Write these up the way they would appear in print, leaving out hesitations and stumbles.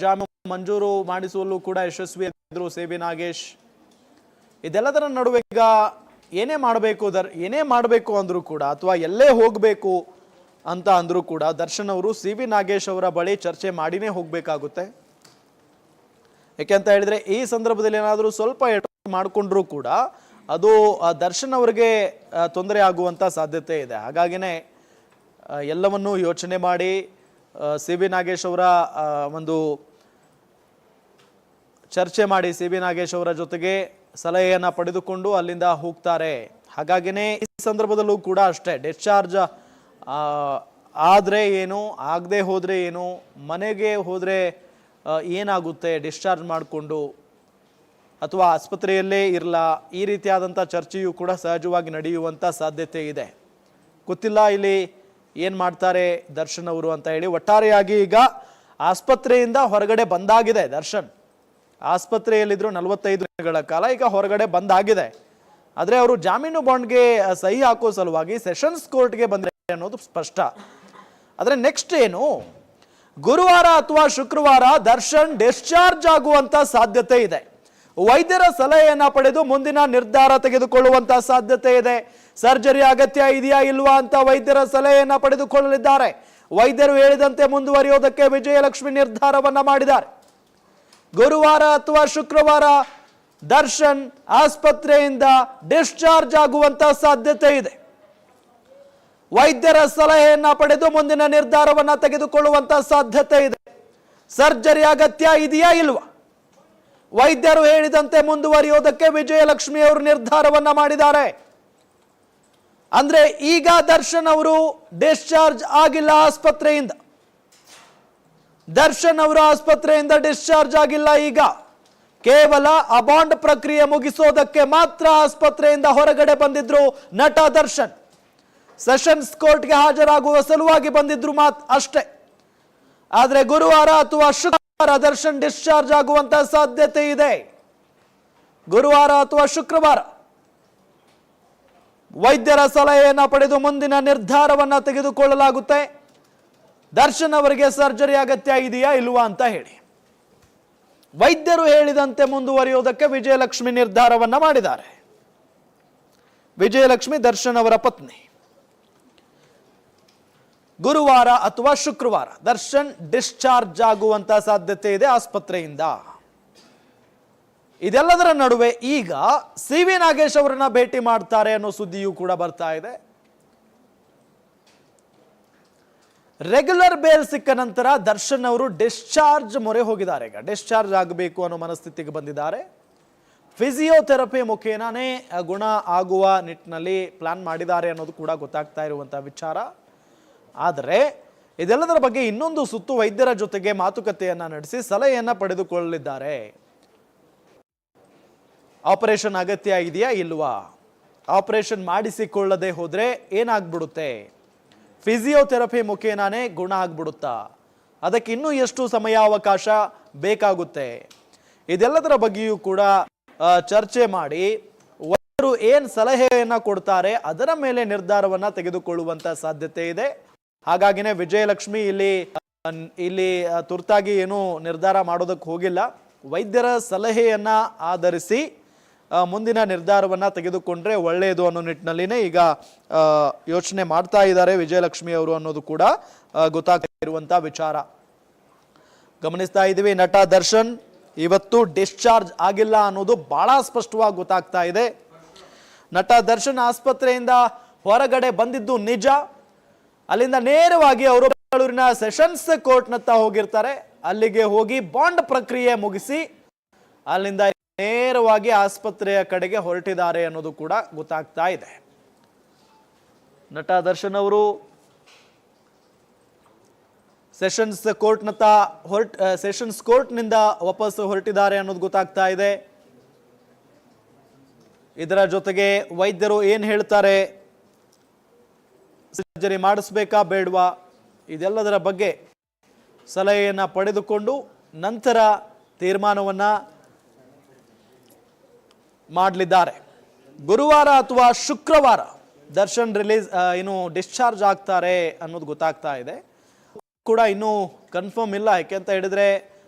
ಜಾಮೀನು ಮಂಜೂರು ಮಾಡಿಸುವಲ್ಲೂ ಕೂಡ ಯಶಸ್ವಿಯಾಗಿದ್ರು ಸಿ.ಬಿ. ನಾಗೇಶ್. ಇದೆಲ್ಲದರ ನಡುವೆ ಈಗ ಏನೇ ಮಾಡಬೇಕು ಅಂದ್ರೂ ಕೂಡ ಅಥವಾ ಎಲ್ಲೇ ಹೋಗಬೇಕು ಅಂತ ಅಂದ್ರೂ ಕೂಡ ದರ್ಶನ್ ಅವರು ಸಿ.ಬಿ. ನಾಗೇಶ್ ಅವರ ಬಳಿ ಚರ್ಚೆ ಮಾಡಿನೇ ಹೋಗಬೇಕಾಗುತ್ತೆ. ಯಾಕೆಂತ ಹೇಳಿದ್ರೆ ಈ ಸಂದರ್ಭದಲ್ಲಿ ಏನಾದರೂ ಸ್ವಲ್ಪ ಮಾಡಿಕೊಂಡ್ರೂ ಕೂಡ ಅದು ದರ್ಶನ್ ಅವರಿಗೆ ತೊಂದರೆ ಆಗುವಂತ ಸಾಧ್ಯತೆ ಇದೆ. ಹಾಗಾಗಿನೇ ಎಲ್ಲವನ್ನೂ ಯೋಚನೆ ಮಾಡಿ ಸಿ.ಬಿ. ನಾಗೇಶ್ ಅವರ ಒಂದು ಚರ್ಚೆ ಮಾಡಿ ಸಿ.ಬಿ. ನಾಗೇಶ್ ಅವರ ಜೊತೆಗೆ ಸಲಹೆಯನ್ನ ಪಡೆದುಕೊಂಡು ಅಲ್ಲಿಂದ ಹೋಗ್ತಾರೆ. ಹಾಗಾಗಿನೇ ಈ ಸಂದರ್ಭದಲ್ಲೂ ಕೂಡ ಅಷ್ಟೇ, ಡಿಸ್ಚಾರ್ಜ್ ಆದ್ರೆ ಏನು, ಆಗದೆ ಹೋದ್ರೆ ಏನು, ಮನೆಗೆ ಹೋದ್ರೆ ಏನಾಗುತ್ತೆ, ಡಿಸ್ಚಾರ್ಜ್ ಮಾಡಿಕೊಂಡು ಅಥವಾ ಆಸ್ಪತ್ರೆಯಲ್ಲೇ ಇರಲ್ಲ, ಈ ರೀತಿಯಾದಂಥ ಚರ್ಚೆಯೂ ಕೂಡ ಸಹಜವಾಗಿ ನಡೆಯುವಂಥ ಸಾಧ್ಯತೆ ಇದೆ. ಗೊತ್ತಿಲ್ಲ ಇಲ್ಲಿ ಏನು ಮಾಡ್ತಾರೆ ದರ್ಶನ್ ಅವರು ಅಂತ ಹೇಳಿ. ಒಟ್ಟಾರೆಯಾಗಿ ಈಗ ಆಸ್ಪತ್ರೆಯಿಂದ ಹೊರಗಡೆ ಬಂದಾಗಿದೆ ದರ್ಶನ್. ಆಸ್ಪತ್ರೆಯಲ್ಲಿದ್ರು 45 ದಿನಗಳ ಕಾಲ, ಈಗ ಹೊರಗಡೆ ಬಂದಾಗಿದೆ. ಆದರೆ ಅವರು ಜಾಮೀನು ಬಾಂಡ್ಗೆ ಸಹಿ ಹಾಕೋ ಸಲುವಾಗಿ ಸೆಷನ್ಸ್ ಕೋರ್ಟ್ಗೆ ಬಂದರೆ ಅನ್ನೋದು ಸ್ಪಷ್ಟ. ಆದರೆ ನೆಕ್ಸ್ಟ್ ಏನು, ಗುರುವಾರ ಅಥವಾ ಶುಕ್ರವಾರ ದರ್ಶನ್ ಡಿಸ್ಚಾರ್ಜ್ ಆಗುವಂತ ಸಾಧ್ಯತೆ ಇದೆ. ವೈದ್ಯರ ಸಲಹೆಯನ್ನ ಪಡೆದು ಮುಂದಿನ ನಿರ್ಧಾರ ತೆಗೆದುಕೊಳ್ಳುವಂತ ಸಾಧ್ಯತೆ ಇದೆ. ಸರ್ಜರಿ ಅಗತ್ಯ ಇದೆಯಾ ಇಲ್ವಾ ಅಂತ ವೈದ್ಯರ ಸಲಹೆಯನ್ನ ಪಡೆದುಕೊಳ್ಳಲಿದ್ದಾರೆ. ವೈದ್ಯರು ಹೇಳಿದಂತೆ ಮುಂದುವರಿಯೋದಕ್ಕೆ ವಿಜಯಲಕ್ಷ್ಮಿ ನಿರ್ಧಾರವನ್ನ ಮಾಡಿದ್ದಾರೆ. ಗುರುವಾರ ಅಥವಾ ಶುಕ್ರವಾರ ದರ್ಶನ್ ಆಸ್ಪತ್ರೆಯಿಂದ ಡಿಸ್ಚಾರ್ಜ್ ಆಗುವಂತ ಸಾಧ್ಯತೆ ಇದೆ. ವೈದ್ಯರ ಸಲಹೆಯನ್ನ ಪಡೆದು ಮುಂದಿನ ನಿರ್ಧಾರವನ್ನ ತೆಗೆದುಕೊಳ್ಳುವಂತ ಸಾಧ್ಯತೆ ಇದೆ. ಸರ್ಜರಿ ಅಗತ್ಯ ಇದೆಯಾ ಇಲ್ವಾ, ವೈದ್ಯರು ಹೇಳಿದಂತೆ ಮುಂದುವರಿಯೋದಕ್ಕೆ ವಿಜಯಲಕ್ಷ್ಮಿ ಅವರು ನಿರ್ಧಾರವನ್ನ ಮಾಡಿದ್ದಾರೆ. ಅಂದ್ರೆ ಈಗ ದರ್ಶನ್ ಅವರು ಡಿಸ್ಚಾರ್ಜ್ ಆಗಿಲ್ಲ ಆಸ್ಪತ್ರೆಯಿಂದ. ದರ್ಶನ್ ಅವರು ಆಸ್ಪತ್ರೆಯಿಂದ ಡಿಸ್ಚಾರ್ಜ್ ಆಗಿಲ್ಲ. ಈಗ ಕೇವಲ ಅಬಾಂಡ್ ಪ್ರಕ್ರಿಯೆ ಮುಗಿಸೋದಕ್ಕೆ ಮಾತ್ರ ಆಸ್ಪತ್ರೆಯಿಂದ ಹೊರಗಡೆ ಬಂದಿದ್ರು ನಟ ದರ್ಶನ್. ಸೆಷನ್ಸ್ ಕೋರ್ಟ್ಗೆ ಹಾಜರಾಗುವ ಸಲುವಾಗಿ ಬಂದಿದ್ರು ಅಷ್ಟೇ. ಆದ್ರೆ ಗುರುವಾರ ಅಥವಾ ಶುಕ್ರವಾರ ದರ್ಶನ್ ಡಿಸ್ಚಾರ್ಜ್ ಆಗುವಂತ ಸಾಧ್ಯತೆ ಇದೆ. ಗುರುವಾರ ಅಥವಾ ಶುಕ್ರವಾರ ವೈದ್ಯರ ಸಲಹೆಯನ್ನ ಪಡೆದು ಮುಂದಿನ ನಿರ್ಧಾರವನ್ನ ತೆಗೆದುಕೊಳ್ಳಲಾಗುತ್ತೆ. ದರ್ಶನ್ ಅವರಿಗೆ ಸರ್ಜರಿ ಅಗತ್ಯ ಇದೆಯಾ ಇಲ್ವಾ ಅಂತ ಹೇಳಿ ವೈದ್ಯರು ಹೇಳಿದಂತೆ ಮುಂದುವರಿಯೋದಕ್ಕೆ ವಿಜಯಲಕ್ಷ್ಮಿ ನಿರ್ಧಾರವನ್ನ ಮಾಡಿದ್ದಾರೆ. ವಿಜಯಲಕ್ಷ್ಮಿ ದರ್ಶನ್ ಅವರ ಪತ್ನಿ. ಗುರುವಾರ ಅಥವಾ ಶುಕ್ರವಾರ ದರ್ಶನ್ ಡಿಸ್ಚಾರ್ಜ್ ಆಗುವಂತ ಸಾಧ್ಯತೆ ಇದೆ ಆಸ್ಪತ್ರೆಯಿಂದ. ಇದೆಲ್ಲದರ ನಡುವೆ ಈಗ ಸಿ.ವಿ. ನಾಗೇಶ್ ಅವರನ್ನ ಭೇಟಿ ಮಾಡ್ತಾರೆ ಅನ್ನೋ ಸುದ್ದಿಯೂ ಕೂಡ ಬರ್ತಾ ಇದೆ. ರೆಗ್ಯುಲರ್ ಬೇಲ್ ಸಿಕ್ಕ ನಂತರ ದರ್ಶನ್ ಅವರು ಡಿಸ್ಚಾರ್ಜ್ ಮೊರೆ ಹೋಗಿದ್ದಾರೆ. ಈಗ ಡಿಸ್ಚಾರ್ಜ್ ಆಗಬೇಕು ಅನ್ನೋ ಮನಸ್ಥಿತಿಗೆ ಬಂದಿದ್ದಾರೆ. ಫಿಸಿಯೋಥೆರಪಿ ಮುಖೇನನೇ ಗುಣ ಆಗುವ ನಿಟ್ಟಿನಲ್ಲಿ ಪ್ಲಾನ್ ಮಾಡಿದ್ದಾರೆ ಅನ್ನೋದು ಕೂಡ ಗೊತ್ತಾಗ್ತಾ ಇರುವಂತಹ ವಿಚಾರ. ಆದರೆ ಇದೆಲ್ಲದರ ಬಗ್ಗೆ ಇನ್ನೊಂದು ಸುತ್ತು ವೈದ್ಯರ ಜೊತೆಗೆ ಮಾತುಕತೆಯನ್ನ ನಡೆಸಿ ಸಲಹೆಯನ್ನ ಪಡೆದುಕೊಳ್ಳಲಿದ್ದಾರೆ. ಆಪರೇಷನ್ ಅಗತ್ಯ ಇದೆಯಾ ಇಲ್ವಾ, ಆಪರೇಷನ್ ಮಾಡಿಸಿಕೊಳ್ಳದೆ ಹೋದ್ರೆ ಏನಾಗ್ಬಿಡುತ್ತೆ, ಫಿಸಿಯೋಥೆರಪಿ ಮುಖೇನಾನೇ ಗುಣ ಆಗ್ಬಿಡುತ್ತಾ, ಅದಕ್ಕೆ ಇನ್ನೂ ಎಷ್ಟು ಸಮಯಾವಕಾಶ ಬೇಕಾಗುತ್ತೆ, ಇದೆಲ್ಲದರ ಬಗ್ಗೆಯೂ ಕೂಡ ಚರ್ಚೆ ಮಾಡಿ ವೈದ್ಯರು ಏನ್ ಸಲಹೆಯನ್ನ ಕೊಡ್ತಾರೆ ಅದರ ಮೇಲೆ ನಿರ್ಧಾರವನ್ನ ತೆಗೆದುಕೊಳ್ಳುವಂತ ಸಾಧ್ಯತೆ ಇದೆ. ಹಾಗಾಗಿನೇ ವಿಜಯಲಕ್ಷ್ಮಿ ಇಲ್ಲಿ ತುರ್ತಾಗಿ ಏನು ನಿರ್ಧಾರ ಮಾಡೋದಕ್ಕೆ ಹೋಗಿಲ್ಲ. ವೈದ್ಯರ ಸಲಹೆಯನ್ನ ಆಧರಿಸಿ ಮುಂದಿನ ನಿರ್ಧಾರವನ್ನ ತೆಗೆದುಕೊಂಡ್ರೆ ಒಳ್ಳೆಯದು ಅನ್ನೋ ನಿಟ್ಟಿನಲ್ಲಿನೇ ಈಗ ಯೋಚನೆ ಮಾಡ್ತಾ ಇದ್ದಾರೆ ವಿಜಯಲಕ್ಷ್ಮಿ ಅವರು ಅನ್ನೋದು ಕೂಡ ಗೊತ್ತಾಗ್ತಾ ಇರುವಂತಹ ವಿಚಾರ. ಗಮನಿಸ್ತಾ ಇದ್ದೀವಿ, ನಟ ದರ್ಶನ್ ಇವತ್ತು ಡಿಸ್ಚಾರ್ಜ್ ಆಗಿಲ್ಲ ಅನ್ನೋದು ಬಹಳ ಸ್ಪಷ್ಟವಾಗಿ ಗೊತ್ತಾಗ್ತಾ ಇದೆ. ನಟ ದರ್ಶನ್ ಆಸ್ಪತ್ರೆಯಿಂದ ಹೊರಗಡೆ ಬಂದಿದ್ದು ನಿಜ. ಅಲ್ಲಿಂದ ನೇರವಾಗಿ ಅವರು ಬೆಂಗಳೂರಿನ ಸೆಷನ್ಸ್ ಕೋರ್ಟ್ನತ್ತ ಹೋಗಿರ್ತಾರೆ. ಅಲ್ಲಿಗೆ ಹೋಗಿ ಬಾಂಡ್ ಪ್ರಕ್ರಿಯೆ ಮುಗಿಸಿ ಅಲ್ಲಿಂದ ನೇರವಾಗಿ ಆಸ್ಪತ್ರೆಯ ಕಡೆಗೆ ಹೊರಟಿದ್ದಾರೆ ಅನ್ನೋದು ಕೂಡ ಗೊತ್ತಾಗ್ತಾ ಇದೆ. ನಟ ದರ್ಶನ್ ಅವರು ಸೆಷನ್ಸ್ ಕೋರ್ಟ್ನಿಂದ ವಾಪಸ್ ಹೊರಟಿದ್ದಾರೆ ಅನ್ನೋದು ಗೊತ್ತಾಗ್ತಾ ಇದೆ. ಇದರ ಜೊತೆಗೆ ವೈದ್ಯರು ಏನ್ ಹೇಳ್ತಾರೆ, ಸರ್ಜರಿ ಮಾಡಿಸ್ಬೇಕಾ ಬೇಡವಾ, ಇದೆಲ್ಲದರ ಬಗ್ಗೆ ಸಲಹೆಯನ್ನ ಪಡೆದುಕೊಂಡು ನಂತರ ತೀರ್ಮಾನವನ್ನ ಮಾಡಲಿದ್ದಾರೆ. ಗುರುವಾರ ಅಥವಾ ಶುಕ್ರವಾರ ದರ್ಶನ್ ಡಿಸ್ಚಾರ್ಜ್ ಆಗ್ತಾರೆ ಅನ್ನೋದು ಗೊತ್ತಾಗ್ತಾ ಇದೆ. ಕೂಡ ಇನ್ನೂ ಕನ್ಫರ್ಮ್ ಇಲ್ಲ. ಯಾಕೆಂತ ಹೇಳಿದ್ರೆ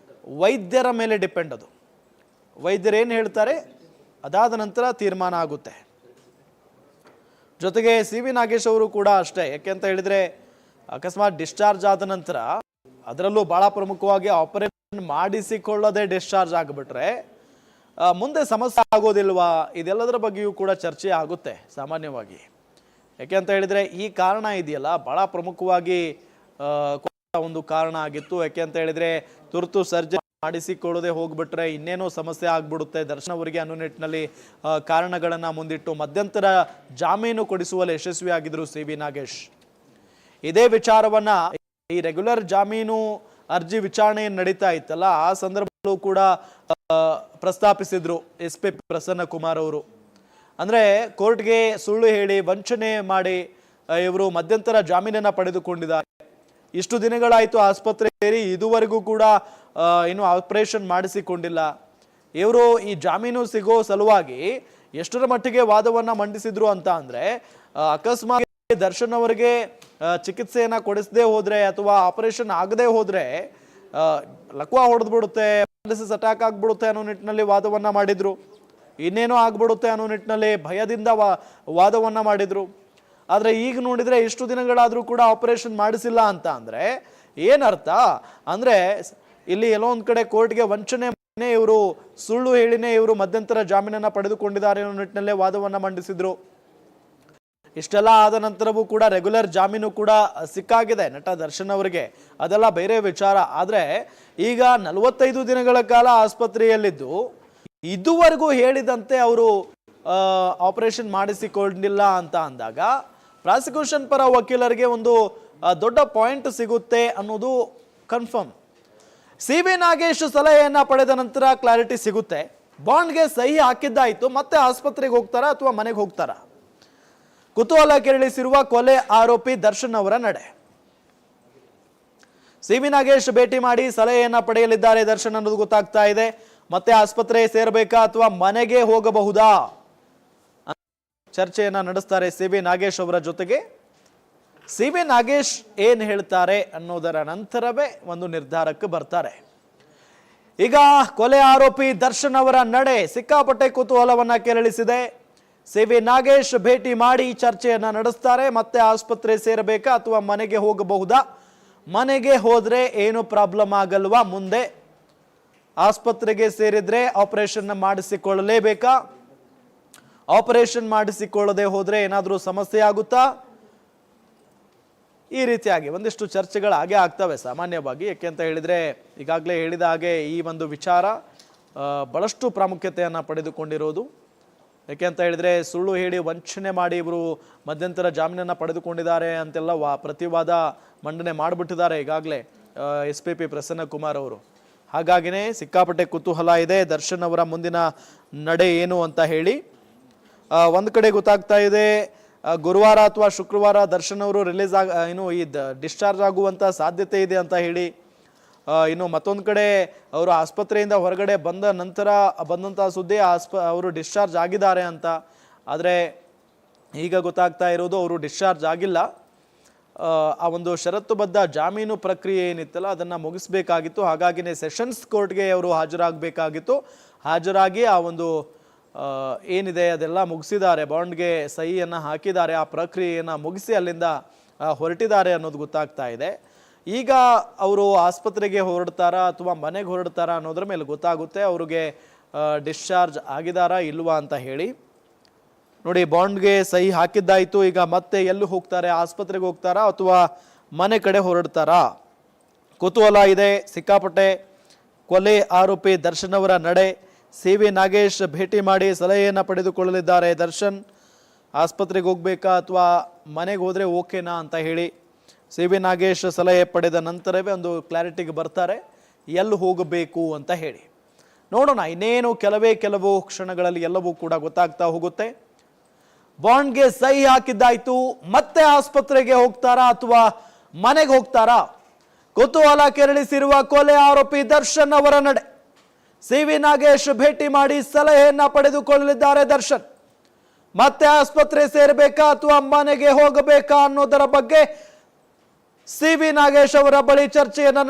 ವೈದ್ಯರ ಮೇಲೆ ಡಿಪೆಂಡ್. ಅದು ವೈದ್ಯರು ಏನು ಹೇಳ್ತಾರೆ ಅದಾದ ನಂತರ ತೀರ್ಮಾನ ಆಗುತ್ತೆ. ಜೊತೆಗೆ ಸಿ ವಿ ನಾಗೇಶ್ ಅವರು ಕೂಡ ಅಷ್ಟೇ. ಯಾಕೆ ಅಂತ ಹೇಳಿದ್ರೆ ಅಕಸ್ಮಾತ್ ಡಿಸ್ಚಾರ್ಜ್ ಆದ ನಂತರ ಅದರಲ್ಲೂ ಬಹಳ ಪ್ರಮುಖವಾಗಿ ಆಪರೇಷನ್ ಮಾಡಿಸಿಕೊಳ್ಳದೆ ಡಿಸ್ಚಾರ್ಜ್ ಆಗಿಬಿಟ್ರೆ ಮುಂದೆ ಸಮಸ್ಯೆ ಆಗೋದಿಲ್ವಾ, ಇದೆಲ್ಲದರ ಬಗ್ಗೆಯೂ ಕೂಡ ಚರ್ಚೆ ಆಗುತ್ತೆ ಸಾಮಾನ್ಯವಾಗಿ. ಯಾಕೆ ಅಂತ ಹೇಳಿದ್ರೆ ಈ ಕಾರಣ ಇದೆಯಲ್ಲ ಬಹಳ ಪ್ರಮುಖವಾಗಿ ಒಂದು ಕಾರಣ ಆಗಿತ್ತು. ಯಾಕೆ ಅಂತ ಹೇಳಿದ್ರೆ ತುರ್ತು ಸರ್ಜರಿ ಮಾಡಿಸಿಕೊಳ್ಳದೆ ಹೋಗ್ಬಿಟ್ರೆ ಇನ್ನೇನೋ ಸಮಸ್ಯೆ ಆಗ್ಬಿಡುತ್ತೆ ದರ್ಶನ್ ಅವರಿಗೆ ಅನ್ನೋ ನಿಟ್ಟಿನಲ್ಲಿ ಕಾರಣಗಳನ್ನ ಮುಂದಿಟ್ಟು ಮಧ್ಯಂತರ ಜಾಮೀನು ಕೊಡಿಸುವಲ್ಲಿ ಯಶಸ್ವಿಯಾಗಿದ್ರು ಸಿ ವಿ ನಾಗೇಶ್. ಇದೇ ವಿಚಾರವನ್ನ ಈ ರೆಗ್ಯುಲರ್ ಜಾಮೀನು ಅರ್ಜಿ ವಿಚಾರಣೆ ನಡೀತಾ ಇತ್ತಲ್ಲ ಆ ಸಂದರ್ಭದಲ್ಲೂ ಕೂಡ ಪ್ರಸ್ತಾಪಿಸಿದ್ರು SP ಪ್ರಸನ್ನ ಕುಮಾರ್ ಅವರು. ಅಂದ್ರೆ ಕೋರ್ಟ್ಗೆ ಸುಳ್ಳು ಹೇಳಿ ವಂಚನೆ ಮಾಡಿ ಇವರು ಮಧ್ಯಂತರ ಜಾಮೀನನ್ನ ಪಡೆದುಕೊಂಡಿದ್ದಾರೆ. ಇಷ್ಟು ದಿನಗಳಾಯ್ತು ಆಸ್ಪತ್ರೆ ಸೇರಿ, ಇದುವರೆಗೂ ಕೂಡ ಇನ್ನು ಆಪರೇಷನ್ ಮಾಡಿಸಿಕೊಂಡಿಲ್ಲ. ಇವರು ಈ ಜಾಮೀನು ಸಿಗೋ ಸಲುವಾಗಿ ಎಷ್ಟರ ಮಟ್ಟಿಗೆ ವಾದವನ್ನ ಮಂಡಿಸಿದ್ರು ಅಂತ ಅಂದ್ರೆ ಅಕಸ್ಮಾತ್ ದರ್ಶನ್ ಅವರಿಗೆ ಚಿಕಿತ್ಸೆಯನ್ನ ಕೊಡಿಸದೆ ಹೋದ್ರೆ ಅಥವಾ ಆಪರೇಷನ್ ಆಗದೆ ಹೋದ್ರೆ ಲಕ್ವಾ ಹೊಡೆದ್ಬಿಡುತ್ತೆ, ಪ್ಯಾರಾಲಿಸಿಸ್ ಅಟ್ಯಾಕ್ ಆಗ್ಬಿಡುತ್ತೆ ಅನ್ನೋ ನಿಟ್ಟಿನಲ್ಲಿ ವಾದವನ್ನ ಮಾಡಿದ್ರು. ಇನ್ನೇನೋ ಆಗ್ಬಿಡುತ್ತೆ ಅನ್ನೋ ನಿಟ್ಟಿನಲ್ಲಿ ಭಯದಿಂದ ವಾದವನ್ನ ಮಾಡಿದ್ರು. ಆದ್ರೆ ಈಗ ನೋಡಿದ್ರೆ ಇಷ್ಟು ದಿನಗಳಾದ್ರೂ ಕೂಡ ಆಪರೇಷನ್ ಮಾಡಿಸಿಲ್ಲ ಅಂತ ಅಂದ್ರೆ ಏನರ್ಥ ಅಂದ್ರೆ ಇಲ್ಲಿ ಎಲ್ಲೋ ಒಂದ್ ಕಡೆ ಕೋರ್ಟ್ಗೆ ವಂಚನೆ ಇವರು ಸುಳ್ಳು ಹೇಳಿನೇ ಇವರು ಮಧ್ಯಂತರ ಜಾಮೀನನ್ನ ಪಡೆದುಕೊಂಡಿದ್ದಾರೆ ಅನ್ನೋ ನಿಟ್ಟಿನಲ್ಲೇ ವಾದವನ್ನ ಮಂಡಿಸಿದ್ರು. ಇಷ್ಟೆಲ್ಲ ಆದ ನಂತರವೂ ಕೂಡ ರೆಗ್ಯುಲರ್ ಜಾಮೀನು ಕೂಡ ಸಿಕ್ಕಾಗಿದೆ ನಟ ದರ್ಶನ್ ಅವರಿಗೆ, ಅದೆಲ್ಲ ಬೇರೆ ವಿಚಾರ. ಆದ್ರೆ ಈಗ 45 ದಿನಗಳ ಕಾಲ ಆಸ್ಪತ್ರೆಯಲ್ಲಿದ್ದು ಇದುವರೆಗೂ ಹೇಳಿದಂತೆ ಅವರು ಆಪರೇಷನ್ ಮಾಡಿಸಿಕೊಂಡಿಲ್ಲ ಅಂತ ಅಂದಾಗ ಪ್ರಾಸಿಕ್ಯೂಷನ್ ಪರ ವಕೀಲರಿಗೆ ಒಂದು ದೊಡ್ಡ ಪಾಯಿಂಟ್ ಸಿಗುತ್ತೆ ಅನ್ನೋದು ಕನ್ಫರ್ಮ್. ಸಿ ವಿ ನಾಗೇಶ್ ಸಲಹೆಯನ್ನ ಪಡೆದ ನಂತರ ಕ್ಲಾರಿಟಿ ಸಿಗುತ್ತೆ. ಬಾಂಡ್ಗೆ ಸಹಿ ಹಾಕಿದ್ದಾಯ್ತು, ಮತ್ತೆ ಆಸ್ಪತ್ರೆಗೆ ಹೋಗ್ತಾರಾ ಅಥವಾ ಮನೆಗೆ ಹೋಗ್ತಾರಾ? ಕುತೂಹಲ ಕೆರಳಿಸಿರುವ ಕೊಲೆ ಆರೋಪಿ ದರ್ಶನ್ ಅವರ ನಡೆ. ಸಿ ವಿ ನಾಗೇಶ್ ಭೇಟಿ ಮಾಡಿ ಸಲಹೆಯನ್ನ ಪಡೆಯಲಿದ್ದಾರೆ ದರ್ಶನ್ ಅನ್ನೋದು ಗೊತ್ತಾಗ್ತಾ ಇದೆ. ಮತ್ತೆ ಆಸ್ಪತ್ರೆ ಸೇರಬೇಕಾ ಅಥವಾ ಮನೆಗೆ ಹೋಗಬಹುದಾ ಚರ್ಚೆಯನ್ನ ನಡೆಸ್ತಾರೆ ಸಿ ವಿ ನಾಗೇಶ್ ಅವರ ಜೊತೆಗೆ. ಸಿ ವಿ ನಾಗೇಶ್ ಏನ್ ಹೇಳ್ತಾರೆ ಅನ್ನೋದರ ನಂತರವೇ ಒಂದು ನಿರ್ಧಾರಕ್ಕೆ ಬರ್ತಾರೆ. ಈಗ ಕೊಲೆ ಆರೋಪಿ ದರ್ಶನ್ ಅವರ ನಡೆ ಸಿಕ್ಕಾಪಟ್ಟೆ ಕುತೂಹಲವನ್ನ ಕೆರಳಿಸಿದೆ. ಸಿ ವಿ ನಾಗೇಶ್ ಭೇಟಿ ಮಾಡಿ ಚರ್ಚೆಯನ್ನ ನಡೆಸ್ತಾರೆ. ಮತ್ತೆ ಆಸ್ಪತ್ರೆ ಸೇರಬೇಕಾ ಅಥವಾ ಮನೆಗೆ ಹೋಗಬಹುದಾ? ಮನೆಗೆ ಹೋದ್ರೆ ಏನು ಪ್ರಾಬ್ಲಮ್ ಆಗಲ್ವಾ? ಮುಂದೆ ಆಸ್ಪತ್ರೆಗೆ ಸೇರಿದ್ರೆ ಆಪರೇಷನ್ ಮಾಡಿಸಿಕೊಳ್ಳಲೇಬೇಕಾ? ಆಪರೇಷನ್ ಮಾಡಿಸಿಕೊಳ್ಳದೆ ಹೋದ್ರೆ ಏನಾದರೂ ಸಮಸ್ಯೆ ಆಗುತ್ತಾ? ಈ ರೀತಿಯಾಗಿ ಒಂದಿಷ್ಟು ಚರ್ಚೆಗಳು ಹಾಗೆ ಆಗ್ತವೆ ಸಾಮಾನ್ಯವಾಗಿ. ಯಾಕೆ ಅಂತ ಹೇಳಿದ್ರೆ ಈಗಾಗಲೇ ಹೇಳಿದ ಹಾಗೆ ಈ ಒಂದು ವಿಚಾರ ಬಹಳಷ್ಟು ಪ್ರಾಮುಖ್ಯತೆಯನ್ನು ಪಡೆದುಕೊಂಡಿರೋದು. ಯಾಕೆ ಅಂತ ಹೇಳಿದ್ರೆ ಸುಳ್ಳು ಹೇಳಿ ವಂಚನೆ ಮಾಡಿ ಇವರು ಮಧ್ಯಂತರ ಜಾಮೀನನ್ನು ಪಡೆದುಕೊಂಡಿದ್ದಾರೆ ಅಂತೆಲ್ಲ ಪ್ರತಿವಾದ ಮಂಡನೆ ಮಾಡಿಬಿಟ್ಟಿದ್ದಾರೆ ಈಗಾಗಲೇ SP ಪ್ರಸನ್ನ ಕುಮಾರ್ ಅವರು. ಹಾಗಾಗಿನೇ ಸಿಕ್ಕಾಪಟ್ಟೆ ಕುತೂಹಲ ಇದೆ ದರ್ಶನ್ ಅವರ ಮುಂದಿನ ನಡೆ ಏನು ಅಂತ ಹೇಳಿ. ಒಂದು ಕಡೆ ಗೊತ್ತಾಗ್ತಾ ಇದೆ ಗುರುವಾರ ಅಥವಾ ಶುಕ್ರವಾರ ದರ್ಶನ್ ಅವರು ಡಿಸ್ಚಾರ್ಜ್ ಆಗುವಂತ ಸಾಧ್ಯತೆ ಇದೆ ಅಂತ ಹೇಳಿ. ಇನ್ನು ಮತ್ತೊಂದು ಕಡೆ ಅವರು ಆಸ್ಪತ್ರೆಯಿಂದ ಹೊರಗಡೆ ಬಂದಂತ ಸುದ್ದಿ ಅವರು ಡಿಸ್ಚಾರ್ಜ್ ಆಗಿದ್ದಾರೆ ಅಂತ. ಆದರೆ ಈಗ ಗೊತ್ತಾಗ್ತಾ ಇರೋದು ಅವರು ಡಿಸ್ಚಾರ್ಜ್ ಆಗಿಲ್ಲ. ಆ ಒಂದು ಷರತ್ತುಬದ್ಧ ಜಾಮೀನು ಪ್ರಕ್ರಿಯೆ ಏನಿತ್ತಲ್ಲ ಅದನ್ನ ಮುಗಿಸ್ಬೇಕಾಗಿತ್ತು. ಹಾಗಾಗಿನೇ ಸೆಷನ್ಸ್ ಕೋರ್ಟ್ಗೆ ಅವರು ಹಾಜರಾಗಬೇಕಾಗಿತ್ತು. ಹಾಜರಾಗಿ ಆ ಒಂದು ಏನಿದೆ ಅದೆಲ್ಲ ಮುಗಿಸಿದ್ದಾರೆ, ಬಾಂಡ್ಗೆ ಸಹಿಯನ್ನು ಹಾಕಿದ್ದಾರೆ, ಆ ಪ್ರಕ್ರಿಯೆಯನ್ನು ಮುಗಿಸಿ ಅಲ್ಲಿಂದ ಹೊರಟಿದ್ದಾರೆ ಅನ್ನೋದು ಗೊತ್ತಾಗ್ತಾ ಇದೆ. ಈಗ ಅವರು ಆಸ್ಪತ್ರೆಗೆ ಹೊರಡ್ತಾರಾ ಅಥವಾ ಮನೆಗೆ ಹೊರಡ್ತಾರಾ ಅನ್ನೋದ್ರ ಮೇಲೆ ಗೊತ್ತಾಗುತ್ತೆ ಅವ್ರಿಗೆ ಡಿಸ್ಚಾರ್ಜ್ ಆಗಿದಾರಾ ಇಲ್ವಾ ಅಂತ ಹೇಳಿ. ನೋಡಿ, ಬಾಂಡ್ಗೆ ಸಹಿ ಹಾಕಿದ್ದಾಯ್ತು. ಈಗ ಮತ್ತೆ ಎಲ್ಲಿ ಹೋಗ್ತಾರೆ? ಆಸ್ಪತ್ರೆಗೆ ಹೋಗ್ತಾರಾ ಅಥವಾ ಮನೆ ಕಡೆ ಹೊರಡ್ತಾರಾ? ಕುತೂಹಲ ಇದೆ ಸಿಕ್ಕಾಪಟ್ಟೆ. ಕೊಲೆ ಆರೋಪಿ ದರ್ಶನ್ ಅವರ ನಡೆ. ಸಿ ವಿ ನಾಗೇಶ್ ಭೇಟಿ ಮಾಡಿ ಸಲಹೆಯನ್ನು ಪಡೆದುಕೊಳ್ಳಲಿದ್ದಾರೆ ದರ್ಶನ್. ಆಸ್ಪತ್ರೆಗೆ ಹೋಗ್ಬೇಕಾ ಅಥವಾ ಮನೆಗೆ ಹೋದ್ರೆ ಓಕೆನಾ ಅಂತ ಹೇಳಿ ಸಿ ವಿ ನಾಗೇಶ್ ಸಲಹೆ ಪಡೆದ ನಂತರವೇ ಒಂದು ಕ್ಲಾರಿಟಿಗೆ ಬರ್ತಾರೆ ಎಲ್ಲಿ ಹೋಗಬೇಕು ಅಂತ ಹೇಳಿ. ನೋಡೋಣ, ಇನ್ನೇನು ಕೆಲವು ಕ್ಷಣಗಳಲ್ಲಿ ಎಲ್ಲವೂ ಕೂಡ ಗೊತ್ತಾಗ್ತಾ ಹೋಗುತ್ತೆ. ಬಾಂಡ್ಗೆ ಸಹಿ ಹಾಕಿದ್ದಾಯ್ತು, ಮತ್ತೆ ಆಸ್ಪತ್ರೆಗೆ ಹೋಗ್ತಾರಾ ಅಥವಾ ಮನೆಗೆ ಹೋಗ್ತಾರಾ? ಕುತೂಹಲ ಕೆರಳಿಸಿರುವ ಕೊಲೆ ಆರೋಪಿ ದರ್ಶನ್ ಅವರ ನಡೆ. ಸಿ ವಿ ನಾಗೇಶ್ ಭೇಟಿ ಮಾಡಿ ಸಲಹೆಯನ್ನ ಪಡೆದುಕೊಳ್ಳಲಿದ್ದಾರೆ ದರ್ಶನ್. ಮತ್ತೆ ಆಸ್ಪತ್ರೆ ಸೇರಬೇಕಾ ಅಥವಾ ಮನೆಗೆ ಹೋಗಬೇಕಾ ಅನ್ನೋದರ ಬಗ್ಗೆ ಸಿ ವಿ ನಾಗೇಶ್ ಅವರ ಬಳಿ ಚರ್ಚೆಯನ್ನು